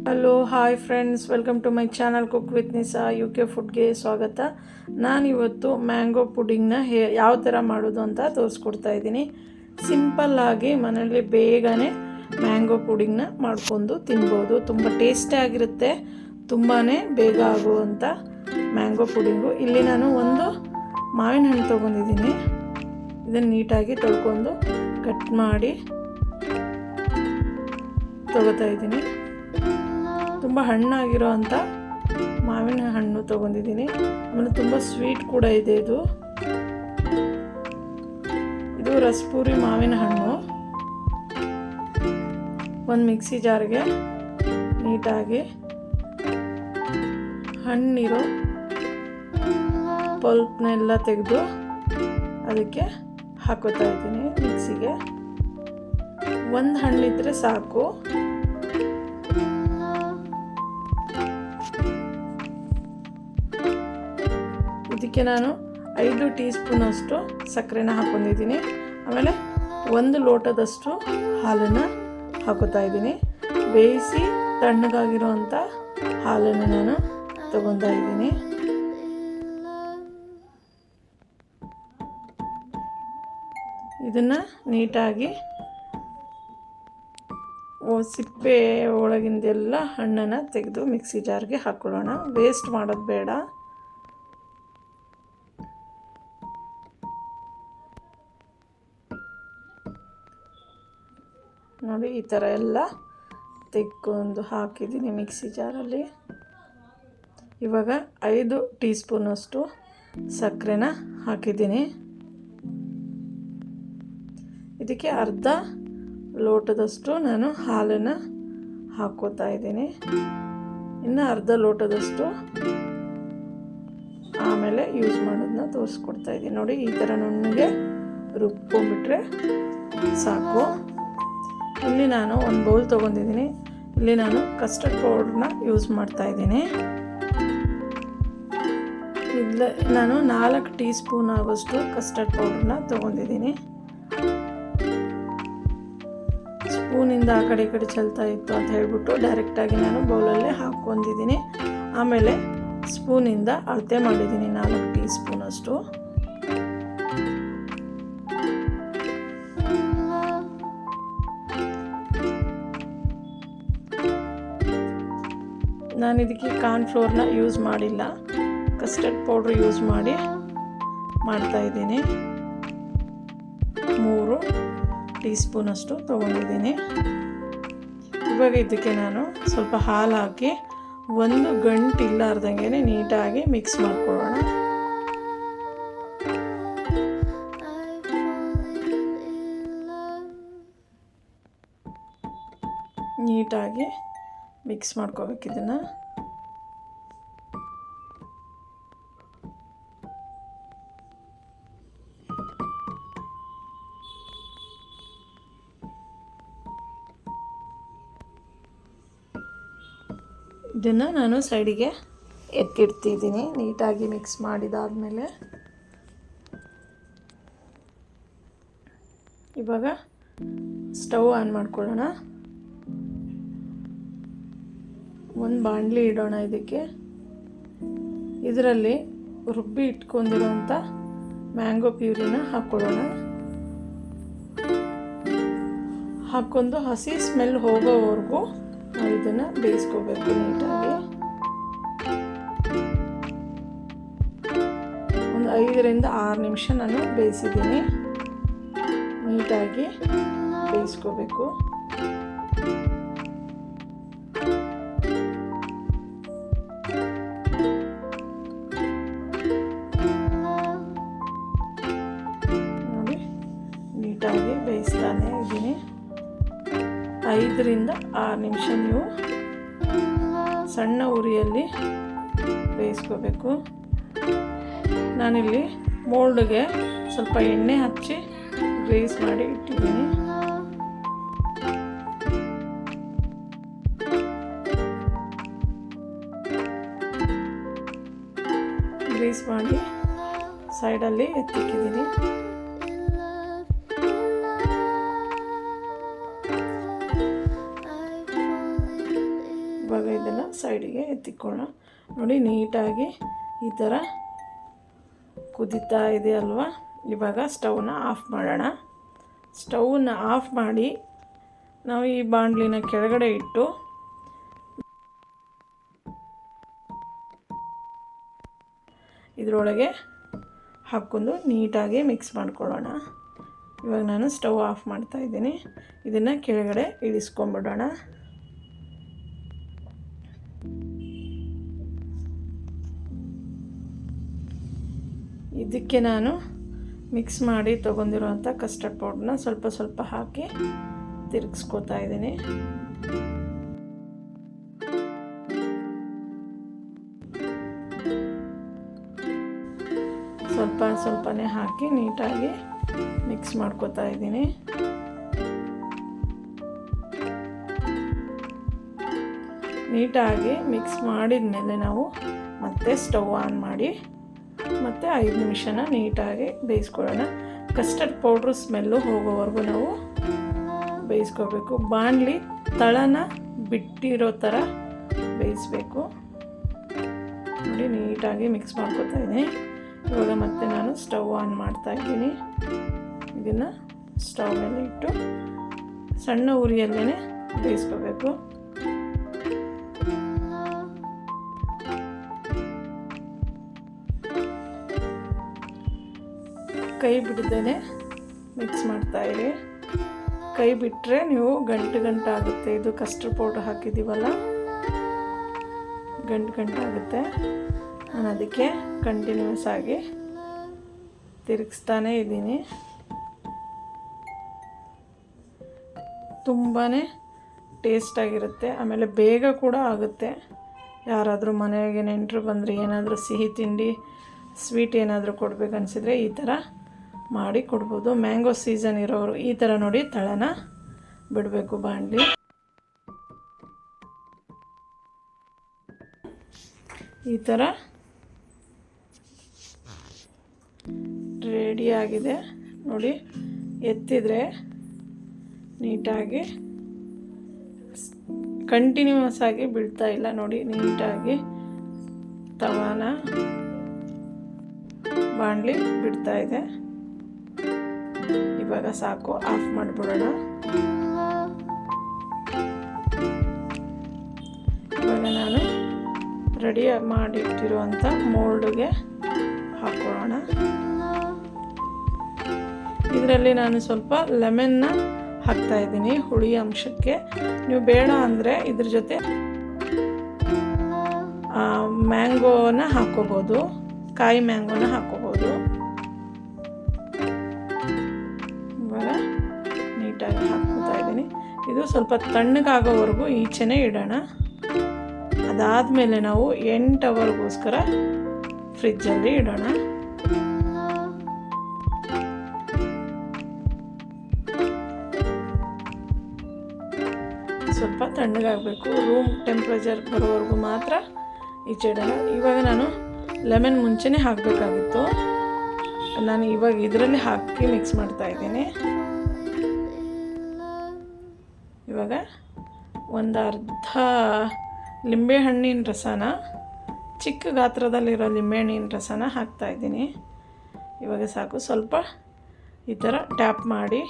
Hello hi friends, welcome to my channel cook with Nisa UK ಫುಡ್ಗೆ ಸ್ವಾಗತ. ನಾನಿವತ್ತು mango ಪುಡಿಂಗ್ನ ಯಾವ ಥರ ಮಾಡೋದು ಅಂತ ತೋರಿಸ್ಕೊಡ್ತಾ ಇದ್ದೀನಿ. ಸಿಂಪಲ್ಲಾಗಿ ಮನೆಯಲ್ಲಿ ಬೇಗನೆ ಮ್ಯಾಂಗೋ ಪುಡಿಂಗ್ನ ಮಾಡ್ಕೊಂಡು ತಿನ್ಬೋದು. ತುಂಬ ಟೇಸ್ಟಿಯಾಗಿರುತ್ತೆ, ತುಂಬಾ ಬೇಗ ಆಗುವಂಥ ಮ್ಯಾಂಗೋ ಪುಡಿಂಗು. ಇಲ್ಲಿ ನಾನು ಒಂದು ಮಾವಿನ ಹಣ್ಣು ತೊಗೊಂಡಿದ್ದೀನಿ. ಇದನ್ನು ನೀಟಾಗಿ ತೊಳ್ಕೊಂಡು ಕಟ್ ಮಾಡಿ ತೊಗೋತಾ ಇದ್ದೀನಿ. ತುಂಬ ಹಣ್ಣಾಗಿರೋ ಅಂಥ ಮಾವಿನ ಹಣ್ಣು ತೊಗೊಂಡಿದ್ದೀನಿ. ಆಮೇಲೆ ತುಂಬ ಸ್ವೀಟ್ ಕೂಡ ಇದೆ. ಇದು ರಸಪೂರಿ ಮಾವಿನ ಹಣ್ಣು. ಒಂದು ಮಿಕ್ಸಿ ಜಾರ್ಗೆ ನೀಟಾಗಿ ಹಣ್ಣಿರೋ ಪಲ್ಪ್ನೆಲ್ಲ ತೆಗೆದು ಅದಕ್ಕೆ ಹಾಕೋತಾ ಇದ್ದೀನಿ ಮಿಕ್ಸಿಗೆ. ಒಂದು ಹಣ್ಣಿದ್ರೆ ಸಾಕು. ಇದಕ್ಕೆ ನಾನು 5 ಟೀ ಸ್ಪೂನಷ್ಟು ಸಕ್ಕರೆನ ಹಾಕ್ಕೊಂಡಿದ್ದೀನಿ. ಆಮೇಲೆ 1 ಲೋಟದಷ್ಟು ಹಾಲನ್ನು ಹಾಕೋತಾ ಇದ್ದೀನಿ. ಬೇಯಿಸಿ ತಣ್ಣಗಾಗಿರೋವಂಥ ಹಾಲನ್ನು ನಾನು ತಗೊತಾ ಇದ್ದೀನಿ. ಇದನ್ನು ನೀಟಾಗಿ ಸಿಪ್ಪೆ ಒಳಗಿಂದೆಲ್ಲ ಹಣ್ಣನ್ನು ತೆಗೆದು ಮಿಕ್ಸಿ ಜಾರ್ಗೆ ಹಾಕ್ಕೊಳ್ಳೋಣ. ವೇಸ್ಟ್ ಮಾಡೋದು ಬೇಡ. ನೋಡಿ, ಈ ಥರ ಎಲ್ಲ ತೆಕ್ಕೊಂಡು ಹಾಕಿದ್ದೀನಿ ಮಿಕ್ಸಿ ಜಾರಲ್ಲಿ. ಇವಾಗ 5 ಟೀ ಸ್ಪೂನಷ್ಟು ಸಕ್ಕರೆನ ಹಾಕಿದ್ದೀನಿ. ಇದಕ್ಕೆ ಅರ್ಧ ಲೋಟದಷ್ಟು ನಾನು ಹಾಲನ್ನು ಹಾಕ್ಕೋತಾ ಇದ್ದೀನಿ. ಇನ್ನು ಅರ್ಧ ಲೋಟದಷ್ಟು ಆಮೇಲೆ ಯೂಸ್ ಮಾಡೋದನ್ನ ತೋರಿಸ್ಕೊಡ್ತಾ ಇದ್ದೀನಿ. ನೋಡಿ, ಈ ಥರ ನುಣ್ಣಗೆ ರುಬ್ಕೊಂಡ್ಬಿಟ್ರೆ ಸಾಕು. ಇಲ್ಲಿ ನಾನು ಒಂದು ಬೌಲ್ ತೊಗೊಂಡಿದ್ದೀನಿ. ಇಲ್ಲಿ ನಾನು ಕಸ್ಟರ್ಡ್ ಪೌಡ್ರನ್ನ ಯೂಸ್ ಮಾಡ್ತಾ ಇದ್ದೀನಿ. ಇಲ್ಲಿ ನಾನು 4 ಟೀ ಸ್ಪೂನ್ ಆಗೋಷ್ಟು ಕಸ್ಟರ್ಡ್ ಪೌಡ್ರನ್ನ ತೊಗೊಂಡಿದ್ದೀನಿ. ಸ್ಪೂನಿಂದ ಆ ಕಡೆ ಈ ಕಡೆ ಚೆಲ್ತಾ ಇತ್ತು ಅಂತ ಹೇಳ್ಬಿಟ್ಟು ಡೈರೆಕ್ಟಾಗಿ ನಾನು ಬೌಲಲ್ಲೇ ಹಾಕ್ಕೊಂಡಿದ್ದೀನಿ. ಆಮೇಲೆ ಸ್ಪೂನಿಂದ ಅಳತೆ ಮಾಡಿದ್ದೀನಿ 4 ಟೀ ಸ್ಪೂನಷ್ಟು. ನಾನು ಇದಕ್ಕೆ ಕಾರ್ನ್ಫ್ಲೋರ್ನ ಯೂಸ್ ಮಾಡಿಲ್ಲ, ಕಸ್ಟರ್ಡ್ ಪೌಡ್ರ್ ಯೂಸ್ ಮಾಡಿ ಮಾಡ್ತಾಯಿದ್ದೀನಿ. 3 ಟೀ ಸ್ಪೂನಷ್ಟು ತೊಗೊಂಡಿದ್ದೀನಿ. ಇವಾಗ ಇದಕ್ಕೆ ನಾನು ಸ್ವಲ್ಪ ಹಾಲು ಹಾಕಿ 1 ಗಂಟೆ ಇಲ್ಲಾರ್ದಂಗೆ ನೀಟಾಗಿ ಮಿಕ್ಸ್ ಮಾಡ್ಕೊಳ್ಳೋಣ. ನೀಟಾಗಿ ಮಿಕ್ಸ್ ಮಾಡ್ಕೋಬೇಕು ಇದನ್ನು. ಇದನ್ನು ನಾನು ಸೈಡಿಗೆ ಎತ್ತಿಡ್ತಿದ್ದೀನಿ. ನೀಟಾಗಿ ಮಿಕ್ಸ್ ಮಾಡಿದಾದಮೇಲೆ ಇವಾಗ ಸ್ಟವ್ ಆನ್ ಮಾಡ್ಕೊಳ್ಳೋಣ. ಒಂದು ಬಾಣಲಿ ಇಡೋಣ. ಇದರಲ್ಲಿ ರುಬ್ಬಿ ಇಟ್ಕೊಂಡಿರೋಂಥ ಮ್ಯಾಂಗೋ ಪ್ಯೂರಿನ ಹಾಕ್ಕೊಳ್ಳೋಣ. ಹಾಕ್ಕೊಂಡು ಹಸಿ ಸ್ಮೆಲ್ ಹೋಗೋವರೆಗೂ ನಾವು ಇದನ್ನು ಬೇಯಿಸ್ಕೋಬೇಕು ನೀಟಾಗಿ. ಒಂದು 5 ರಿಂದ 6 ನಿಮಿಷ ನಾನು ಬೇಯಿಸಿದ್ದೀನಿ. ನೀಟಾಗಿ ಬೇಯಿಸ್ಕೋಬೇಕು. ನೋಡಿ, ನೀಟಾಗಿ ಬೇಯಿಸ್ತಾನೆ ಇದ್ದೀನಿ. 5 ರಿಂದ 6 ನಿಮಿಷ ನೀವು ಸಣ್ಣ ಉರಿಯಲ್ಲಿ ಬೇಯಿಸ್ಕೋಬೇಕು. ನಾನಿಲ್ಲಿ ಮೋಲ್ಡ್ಗೆ ಸ್ವಲ್ಪ ಎಣ್ಣೆ ಹಚ್ಚಿ ಗ್ರೀಸ್ ಮಾಡಿ ಇಟ್ಟಿದ್ದೀನಿ. ಗ್ರೀಸ್ ಮಾಡಿ ಸೈಡಲ್ಲಿ ಎತ್ತಿಕ್ಕಿದ್ದೀನಿ. ಇವಾಗ ಇದನ್ನು ಸೈಡಿಗೆ ಎತ್ತಿಕೊಳ್ಳೋಣ. ನೋಡಿ ನೀಟಾಗಿ ಈ ಥರ ಕುದೀತಾ ಇದೆ ಅಲ್ವಾ. ಇವಾಗ ಸ್ಟವ್ನ ಆಫ್ ಮಾಡೋಣ. ಸ್ಟವ್ನ ಆಫ್ ಮಾಡಿ ನಾವು ಈ ಬಾಣಲಿನ ಕೆಳಗಡೆ ಇಟ್ಟು ಇದರೊಳಗೆ ಹಾಕ್ಕೊಂಡು ನೀಟಾಗಿ ಮಿಕ್ಸ್ ಮಾಡ್ಕೊಳ್ಳೋಣ. ಇವಾಗ ನಾನು ಸ್ಟವ್ ಆಫ್ ಮಾಡ್ತಾಯಿದ್ದೀನಿ. ಇದನ್ನು ಕೆಳಗಡೆ ಇಳಿಸ್ಕೊಂಡ್ಬಿಡೋಣ. ಇದಕ್ಕೆ ನಾನು ಮಿಕ್ಸ್ ಮಾಡಿ ತೊಗೊಂಡಿರೋಂಥ ಕಸ್ಟರ್ಡ್ ಪೌಡ್ರನ್ನ ಸ್ವಲ್ಪ ಸ್ವಲ್ಪ ಹಾಕಿ ತಿರುಗಿಸ್ಕೊತಾ ಇದ್ದೀನಿ. ಸ್ವಲ್ಪ ಸ್ವಲ್ಪನೇ ಹಾಕಿ ನೀಟಾಗಿ ಮಿಕ್ಸ್ ಮಾಡ್ಕೊತಾ ಇದ್ದೀನಿ. ನೀಟಾಗಿ ಮಿಕ್ಸ್ ಮಾಡಿದ ಮೇಲೆ ನಾವು ಮತ್ತೆ ಸ್ಟವ್ ಆನ್ ಮಾಡಿ ಮತ್ತು 5 ನಿಮಿಷನ ನೀಟಾಗಿ ಬೇಯಿಸ್ಕೊಳ್ಳೋಣ. ಕಸ್ಟರ್ಡ್ ಪೌಡ್ರು ಸ್ಮೆಲ್ಲು ಹೋಗೋವರೆಗೂ ನಾವು ಬೇಯಿಸ್ಕೋಬೇಕು. ಬಾಣಲಿ ತಳನ ಬಿಟ್ಟಿರೋ ಥರ ಬೇಯಿಸಬೇಕು. ನೋಡಿ ನೀಟಾಗಿ ಮಿಕ್ಸ್ ಮಾಡ್ಕೊತಾ ಇದ್ದೀನಿ. ಇವಾಗ ಮತ್ತೆ ನಾನು ಸ್ಟವ್ ಆನ್ ಮಾಡ್ತಾ ಇದ್ದೀನಿ. ಇದನ್ನು ಸ್ಟವ್ ಮೇಲೆ ಇಟ್ಟು ಸಣ್ಣ ಉರಿಯಲ್ಲೇ ಬೇಯಿಸ್ಕೋಬೇಕು. ಕೈ ಬಿಡದೇ ಮಿಕ್ಸ್ ಮಾಡ್ತಾಯಿರಿ. ಕೈ ಬಿಟ್ಟರೆ ನೀವು ಗಂಟು ಆಗುತ್ತೆ. ಇದು ಕಸ್ಟರ್ಡ್ ಪೌಡ್ರ್ ಹಾಕಿದ್ದೀವಲ್ಲ, ಗಂಟು ಆಗುತ್ತೆ. ನಾನು ಅದಕ್ಕೆ ಕಂಟಿನ್ಯೂಸ್ ಆಗಿ ತಿರುಗಿಸ್ತಾನೇ ಇದ್ದೀನಿ. ತುಂಬಾ ಟೇಸ್ಟಾಗಿರುತ್ತೆ, ಆಮೇಲೆ ಬೇಗ ಕೂಡ ಆಗುತ್ತೆ. ಯಾರಾದರೂ ಮನೆಗೆ ನೆಂಟರು ಬಂದರೆ ಏನಾದರೂ ಸಿಹಿ ತಿಂಡಿ ಸ್ವೀಟ್ ಏನಾದರೂ ಕೊಡಬೇಕನ್ಸಿದ್ರೆ ಈ ಥರ ಮಾಡಿ ಕೊಡ್ಬೋದು. ಮ್ಯಾಂಗೋ ಸೀಸನ್ ಇರೋರು ಈ ಥರ ನೋಡಿ ತಳನ ಬಿಡಬೇಕು ಬಾಣಲಿ. ಈ ಥರ ರೆಡಿಯಾಗಿದೆ ನೋಡಿ. ಎತ್ತಿದರೆ ನೀಟಾಗಿ ಕಂಟಿನ್ಯೂಸ್ ಆಗಿ ಬಿಡ್ತಾ ಇಲ್ಲ ನೋಡಿ. ನೀಟಾಗಿ ತವಾನ ಬಾಣಲಿ ಬಿಡ್ತಾ ಇದೆ. ಇವಾಗ ಸಾಕು, ಆಫ್ ಮಾಡಿಬಿಡೋಣ. ಇವಾಗ ನಾನು ರೆಡಿ ಮಾಡಿಟ್ಟಿರುವಂಥ ಮೋಲ್ಡ್ಗೆ ಹಾಕ್ಕೊಳ್ಳೋಣ. ಇದರಲ್ಲಿ ನಾನು ಸ್ವಲ್ಪ ಲೆಮನ್ನ ಹಾಕ್ತಾಯಿದ್ದೀನಿ ಹುಳಿ ಅಂಶಕ್ಕೆ. ನೀವು ಬೇಡ ಅಂದರೆ ಇದ್ರ ಜೊತೆ ಮ್ಯಾಂಗೋನ ಹಾಕ್ಕೋಬೋದು, ಕಾಯಿ ಮ್ಯಾಂಗೋನ ಹಾಕ್ಕೋಬೋದು. ಇವಾಗ ನೀಟಾಗಿ ಹಾಕ್ಕೊತಾ ಇದ್ದೀನಿ. ಇದು ಸ್ವಲ್ಪ ತಣ್ಣಗಾಗೋವರೆಗೂ ಈಚೆನೇ ಇಡೋಣ. ಅದಾದಮೇಲೆ ನಾವು 8 ಅವರ್ಗೋಸ್ಕರ ಫ್ರಿಜ್ಜಲ್ಲಿ ಇಡೋಣ. ಸ್ವಲ್ಪ ತಣ್ಣಗಾಗಬೇಕು. ರೂಮ್ ಟೆಂಪ್ರೇಚರ್ ಬರೋವರೆಗೂ ಮಾತ್ರ ಈಚೆ ಇಡೋಣ. ಇವಾಗ ನಾನು ಲೆಮನ್ ಮುಂಚೆನೇ ಹಾಕಬೇಕಾಗಿತ್ತು. ನಾನು ಇವಾಗ ಇದರಲ್ಲಿ ಹಾಕಿ ಮಿಕ್ಸ್ ಮಾಡ್ತಾ ಇದ್ದೀನಿ. ಇವಾಗ ಒಂದು ಅರ್ಧ ಲಿಂಬೆಹಣ್ಣಿನ ರಸನ, ಚಿಕ್ಕ ಗಾತ್ರದಲ್ಲಿರೋ ಲಿಂಬೆಹಣ್ಣಿನ ರಸನ ಹಾಕ್ತಾಯಿದ್ದೀನಿ. ಇವಾಗ ಸಾಕು. ಸ್ವಲ್ಪ ಈ ಥರ ಟ್ಯಾಪ್ ಮಾಡಿ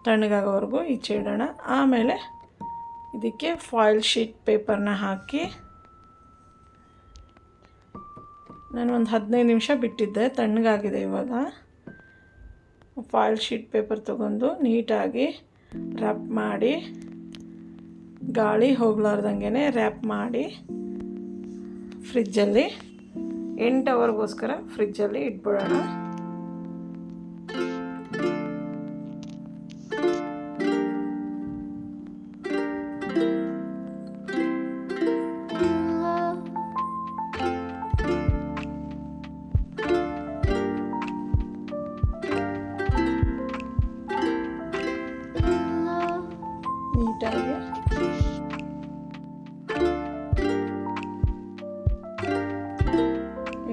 ತಣ್ಣಗಾಗೋವರೆಗೂ ಈಚೆ ಇಡೋಣ. ಆಮೇಲೆ ಇದಕ್ಕೆ ಫಾಯಿಲ್ ಶೀಟ್ ಪೇಪರ್ನ ಹಾಕಿ ನಾನು ಒಂದು 15 ನಿಮಿಷ ಬಿಟ್ಟಿದ್ದೆ. ತಣ್ಣಗಾಗಿದೆ. ಇವಾಗ ಫಾಯಿಲ್ ಶೀಟ್ ಪೇಪರ್ ತೊಗೊಂಡು ನೀಟಾಗಿ ರ್ಯಾಪ್ ಮಾಡಿ, ಗಾಳಿ ಹೋಗ್ಲಾರ್ದಂಗೆ ರ್ಯಾಪ್ ಮಾಡಿ ಫ್ರಿಜ್ಜಲ್ಲಿ 8 ಅವರ್ಗೋಸ್ಕರ ಫ್ರಿಜ್ಜಲ್ಲಿ ಇಟ್ಬಿಡೋಣ. ನೀಟಾಗಿ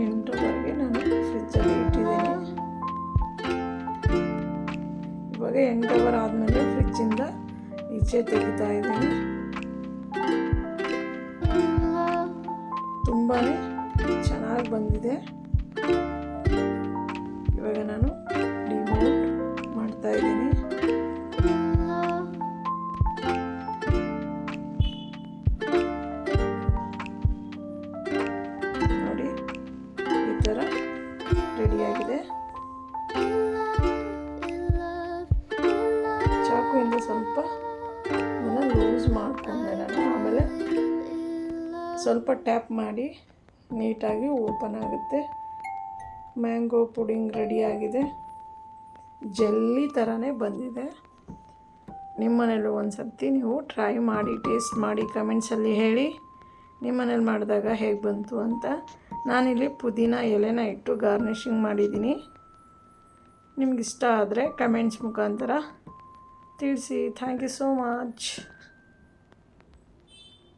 8ವರೆಗೆ ನಾನು ಫ್ರಿಜ್ಜಲ್ಲಿ ಇಟ್ಟಿದ್ದೀನಿ. ಇವಾಗ 8 ಅವರ್ ಆದಮೇಲೆ ಫ್ರಿಜ್ಜಿಂದ ಈಚೆ ತೆಗಿತಾ ಇದ್ದೀನಿ. ತುಂಬಾ ಚೆನ್ನಾಗಿ ಬಂದಿದೆ. ಇವಾಗ ನಾನು ಡಿಮೋಲ್ಡ್ ಮಾಡ್ತಾ ಇದ್ದೀನಿ. ನೋಡಿ ಈ ಥರ ರೆಡಿಯಾಗಿದೆ. ಚಾಕುವಿಂದ ಸ್ವಲ್ಪ ಅದನ್ನು ಲೂಸ್ ಮಾಡಿಕೊಂಡೆ ನಾನು. ಆಮೇಲೆ ಸ್ವಲ್ಪ ಟ್ಯಾಪ್ ಮಾಡಿ ನೀಟಾಗಿ ಓಪನ್ ಆಗುತ್ತೆ. ಮ್ಯಾಂಗೋ ಪುಡಿಂಗ್ ರೆಡಿಯಾಗಿದೆ. ಜೆಲ್ಲಿ ಥರನೇ ಬಂದಿದೆ. ನಿಮ್ಮ ಮನೇಲೂ ಒಂದು ಸರ್ತಿ ನೀವು ಟ್ರೈ ಮಾಡಿ, ಟೇಸ್ಟ್ ಮಾಡಿ, ಕಮೆಂಟ್ಸಲ್ಲಿ ಹೇಳಿ ನಿಮ್ಮ ಮನೇಲಿ ಮಾಡಿದಾಗ ಹೇಗೆ ಬಂತು ಅಂತ. ನಾನಿಲ್ಲಿ ಪುದೀನ ಎಲೆನ ಇಟ್ಟು ಗಾರ್ನಿಷಿಂಗ್ ಮಾಡಿದ್ದೀನಿ. ನಿಮಗಿಷ್ಟ ಆದರೆ ಕಮೆಂಟ್ಸ್ ಮುಖಾಂತರ ತಿಳಿಸಿ. Thank you so much.